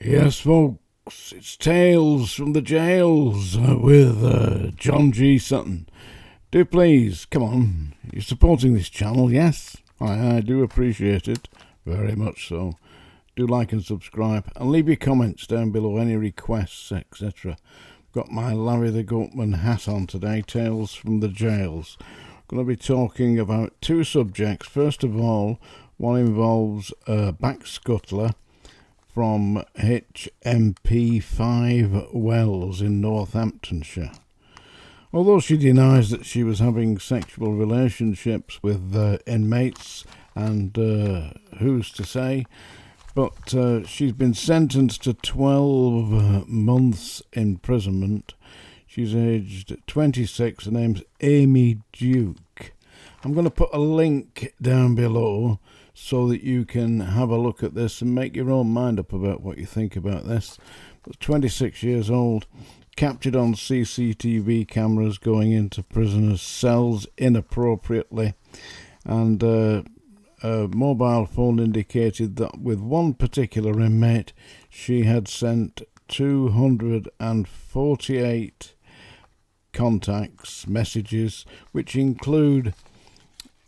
Yes, folks, it's Tales from the Jails with John G. Sutton. Do please, come on, you're supporting this channel, yes? I do appreciate it, very much so. Do like and subscribe, and leave your comments down below, any requests, etc. Got my Larry the Goatman hat on today, Tales from the Jails. Going to be talking about two subjects. First of all, one involves a backscuttler from HMP 5 Wells in Northamptonshire. Although she denies that she was having sexual relationships with inmates, and who's to say, but she's been sentenced to 12 months imprisonment. She's aged 26. Her name's Amy Duke. I'm going to put a link down below so that you can have a look at this and make your own mind up about what you think about this. But 26 years old, captured on CCTV cameras going into prisoners' cells inappropriately, and a mobile phone indicated that with one particular inmate she had sent 248 contacts, messages, which include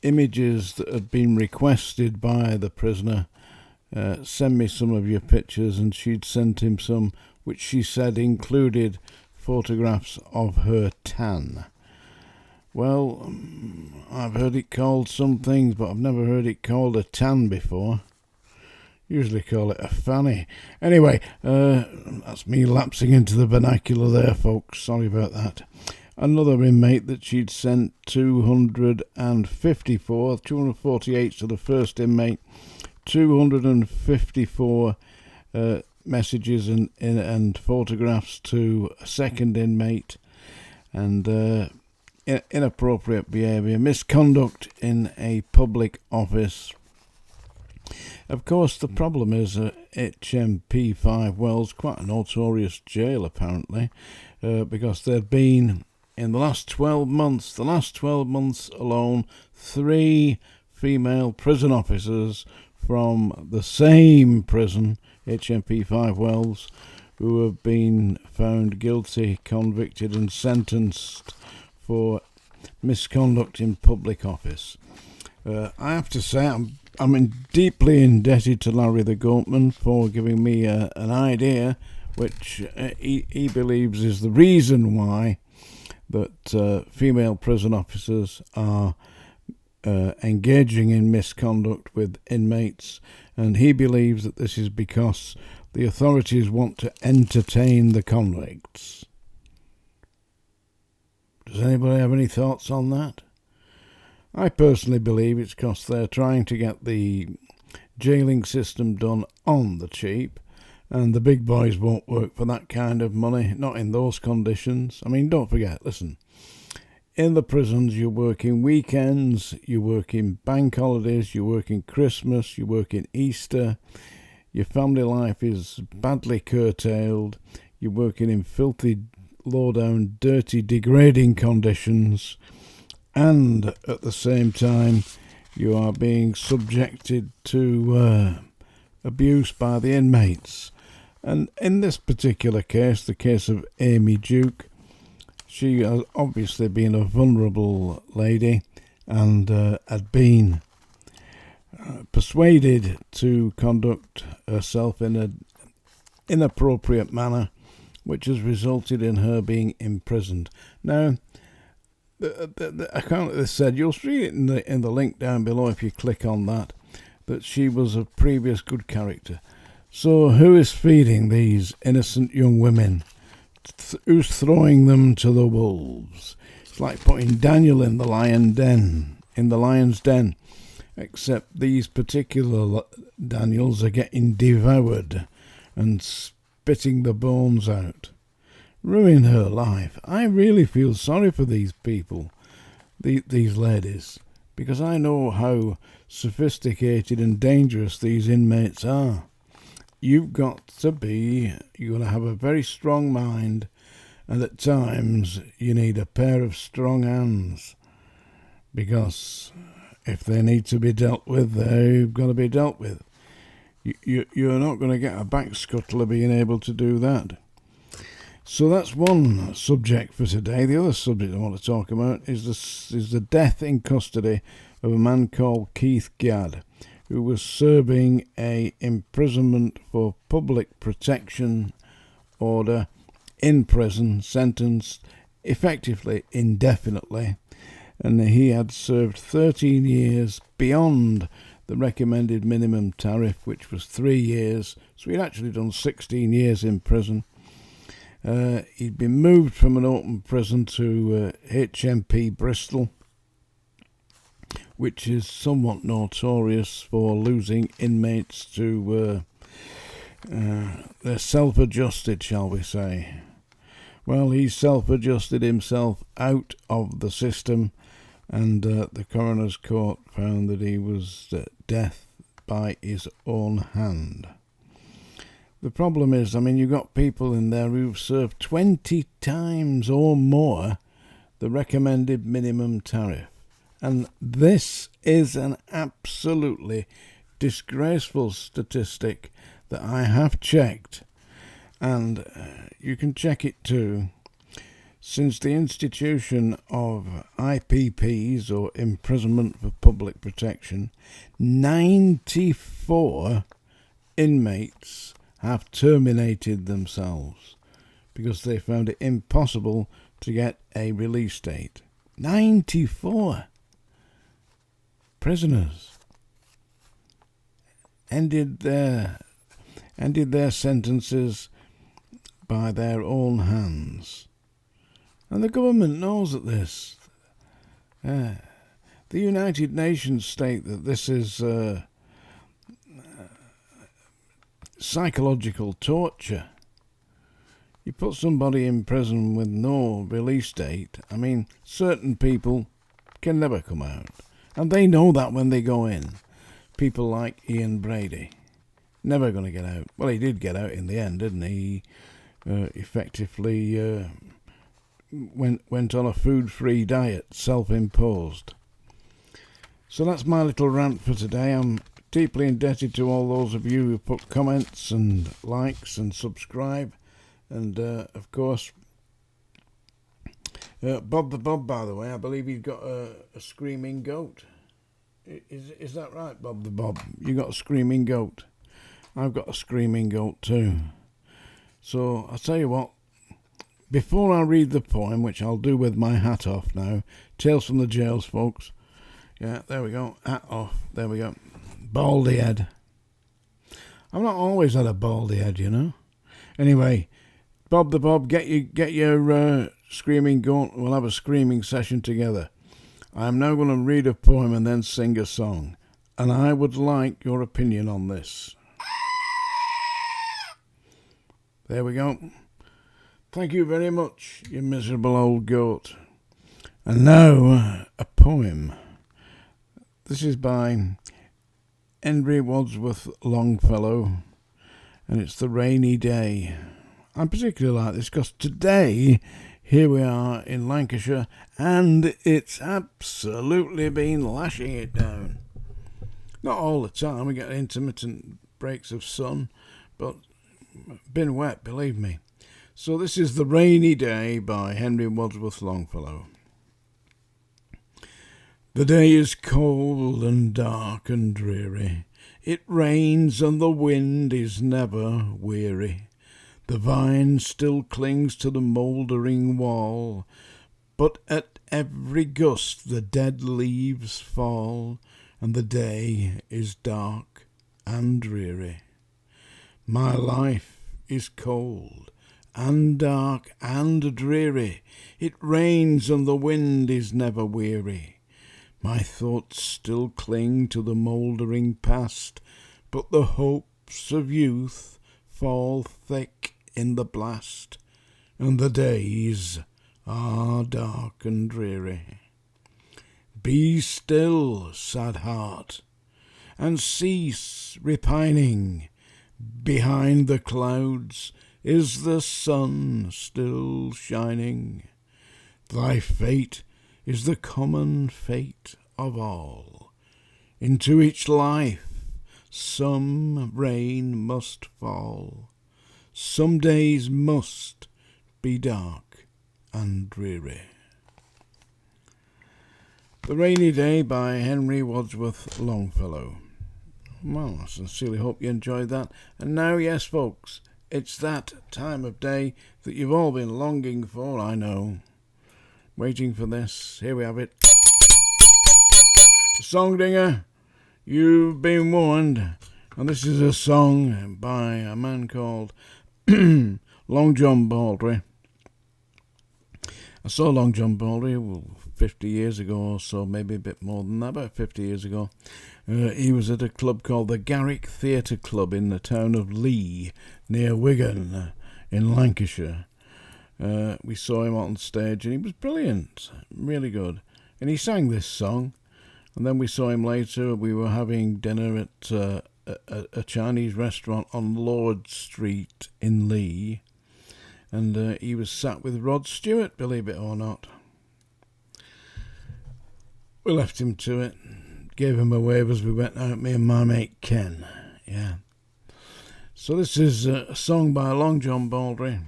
images that had been requested by the prisoner. Send me some of your pictures, and she'd sent him some which she said included photographs of her tan. Well, I've heard it called some things, but I've never heard it called a tan before. Usually call it a fanny. Anyway, that's me lapsing into the vernacular there, folks. Sorry about that. Another inmate that she'd sent 248 to the first inmate, 254 messages and photographs to a second inmate, and inappropriate behaviour, misconduct in a public office. Of course, the problem is HMP 5 Wells, quite a notorious jail apparently, because there'd been, in the last 12 months alone, 3 female prison officers from the same prison, HMP 5 Wells, who have been found guilty, convicted and sentenced for misconduct in public office. I have to say I'm deeply indebted to Larry the Goatman for giving me an idea which he believes is the reason why that female prison officers are engaging in misconduct with inmates, and he believes that this is because the authorities want to entertain the convicts. Does anybody have any thoughts on that? I personally believe it's because they're trying to get the jailing system done on the cheap, and the big boys won't work for that kind of money, not in those conditions. I mean, don't forget, listen, in the prisons you work in weekends, you work in bank holidays, you work in Christmas, you work in Easter, your family life is badly curtailed, you're working in filthy, low-down, dirty, degrading conditions, and at the same time you are being subjected to abuse by the inmates. And in this particular case, the case of Amy Duke, she has obviously been a vulnerable lady and had been persuaded to conduct herself in an inappropriate manner, which has resulted in her being imprisoned. Now, the account of this said, you'll see it in the link down below if you click on that she was a previous good character. So who is feeding these innocent young women? Who's throwing them to the wolves? It's like putting Daniel in the lion's den, except these particular Daniels are getting devoured and spitting the bones out. Ruin her life. I really feel sorry for these people, these ladies, because I know how sophisticated and dangerous these inmates are. You've got to have a very strong mind, and at times you need a pair of strong hands, because if they need to be dealt with, they've got to be dealt with. you're not going to get a backscuttler being able to do that. So that's one subject for today. The other subject I want to talk about is the death in custody of a man called Keith Gadd, who was serving a imprisonment for public protection order in prison, sentenced effectively indefinitely, and he had served 13 years beyond the recommended minimum tariff, which was 3 years. So he'd actually done 16 years in prison. He'd been moved from an open prison to HMP Bristol, which is somewhat notorious for losing inmates to they're self-adjusted, shall we say. Well, he self-adjusted himself out of the system, and the coroner's court found that he was death by his own hand. The problem is, you've got people in there who've served 20 times or more the recommended minimum tariff. And this is an absolutely disgraceful statistic that I have checked, and you can check it too. Since the institution of IPPs, or imprisonment for public protection, 94 inmates have terminated themselves because they found it impossible to get a release date. 94 prisoners ended their sentences by their own hands. And the government knows that this. The United Nations state that this is psychological torture. You put somebody in prison with no release date. Certain people can never come out. And they know that when they go in. People like Ian Brady. Never going to get out. Well, he did get out in the end, didn't he? He effectively went on a food-free diet, self-imposed. So that's my little rant for today. I'm deeply indebted to all those of you who put comments and likes and subscribe. And, of course, Bob the Bob, by the way, I believe he's got a screaming goat. Is that right, Bob the Bob? You got a screaming goat? I've got a screaming goat too. So I'll tell you what, before I read the poem, which I'll do with my hat off now, Tales from the Jails, folks. Yeah, there we go, hat off, there we go. Baldy head. I've not always had a baldy head, you know. Anyway, Bob the Bob, get your screaming goat. We'll have a screaming session together. I am now going to read a poem and then sing a song, and I would like your opinion on this. There we go. Thank you very much, you miserable old goat. And now, a poem. This is by Henry Wadsworth Longfellow, and it's The Rainy Day. I particularly like this because today, here we are in Lancashire, and it's absolutely been lashing it down. Not all the time, we get intermittent breaks of sun, but been wet, believe me. So this is The Rainy Day by Henry Wadsworth Longfellow. The day is cold and dark and dreary. It rains and the wind is never weary. The vine still clings to the mouldering wall, but at every gust the dead leaves fall, and the day is dark and dreary. My life is cold and dark and dreary. It rains and the wind is never weary. My thoughts still cling to the mouldering past, but the hopes of youth fall thick in the blast, and the days are dark and dreary. Be still, sad heart, and cease repining. Behind the clouds is the sun still shining. Thy fate is the common fate of all. Into each life Some rain must fall. Some days must be dark and dreary. The Rainy Day by Henry Wadsworth Longfellow. Well, I sincerely hope you enjoyed that. And now, yes, folks, it's that time of day that you've all been longing for, I know. Waiting for this. Here we have it. Song Dinger, you've been warned. And this is a song by a man called Long John Baldry. I saw Long John Baldry 50 years ago or so, maybe a bit more than that, about 50 years ago. He was at a club called the Garrick Theatre Club in the town of Lee, near Wigan, in Lancashire. We saw him on stage and he was brilliant, really good. And he sang this song. And then we saw him later. We were having dinner at a Chinese restaurant on Lord Street in Lee. And he was sat with Rod Stewart, believe it or not. We left him to it. Gave him a wave as we went out, me and my mate Ken. Yeah. So this is a song by Long John Baldry.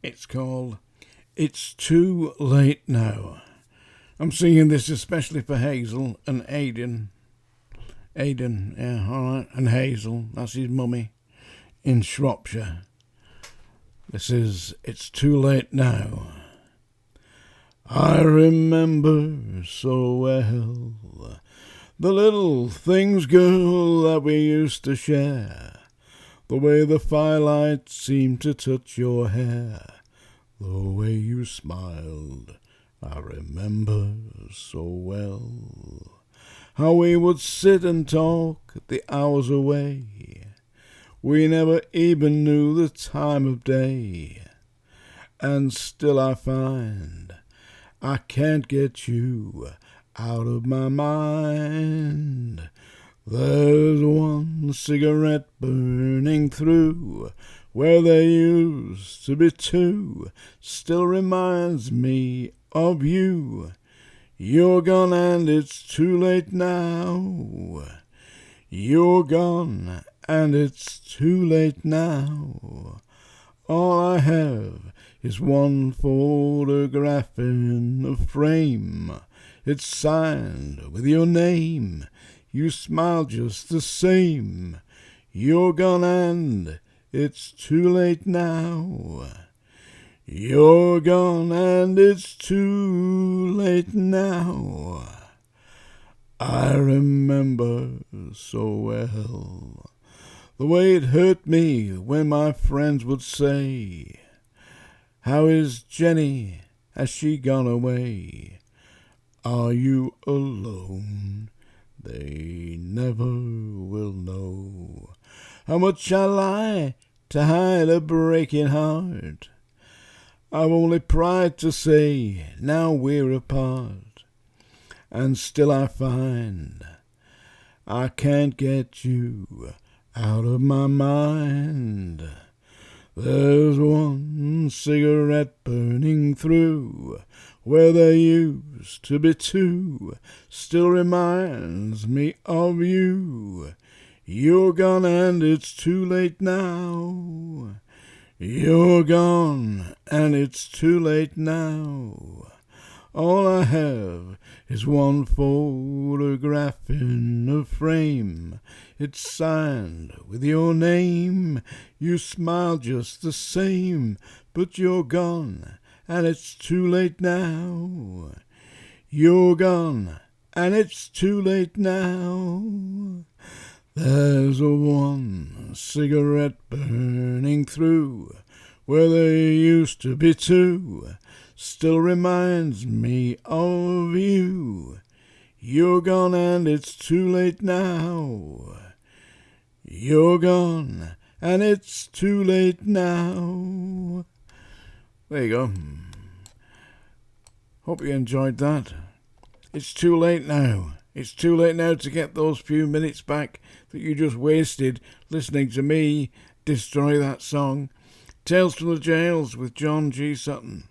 It's called It's Too Late Now. I'm singing this especially for Hazel and Aidan. Aidan, yeah, alright. And Hazel, that's his mummy, in Shropshire. This is It's Too Late Now. I remember so well the little things, girl, that we used to share. The way the firelight seemed to touch your hair. The way you smiled, I remember so well. How we would sit and talk the hours away. We never even knew the time of day. And still I find I can't get you out of my mind. There's one cigarette burning through where there used to be two. Still reminds me of you. You're gone and it's too late now. You're gone and it's too late now. All I have is one photograph in a frame. It's signed with your name. You smile just the same. You're gone and it's too late now. You're gone and it's too late now. I remember so well the way it hurt me when my friends would say, how is Jenny? Has she gone away? Are you alone? They never will know how much I lie to hide a breaking heart. I've only pride to say now we're apart. And still I find I can't get you out of my mind. There's one cigarette burning through where there used to be two. Still reminds me of you. You're gone and it's too late now. You're gone and it's too late now. All I have is one photograph in a frame. It's signed with your name. You smile just the same, but you're gone and it's too late now. You're gone and it's too late now. There's a one cigarette burning through where there used to be two. Still reminds me of you. You're gone and it's too late now. You're gone and it's too late now. There you go. Hope you enjoyed that. It's too late now. It's too late now to get those few minutes back that you just wasted listening to me destroy that song. Tales from the Jails with John G. Sutton.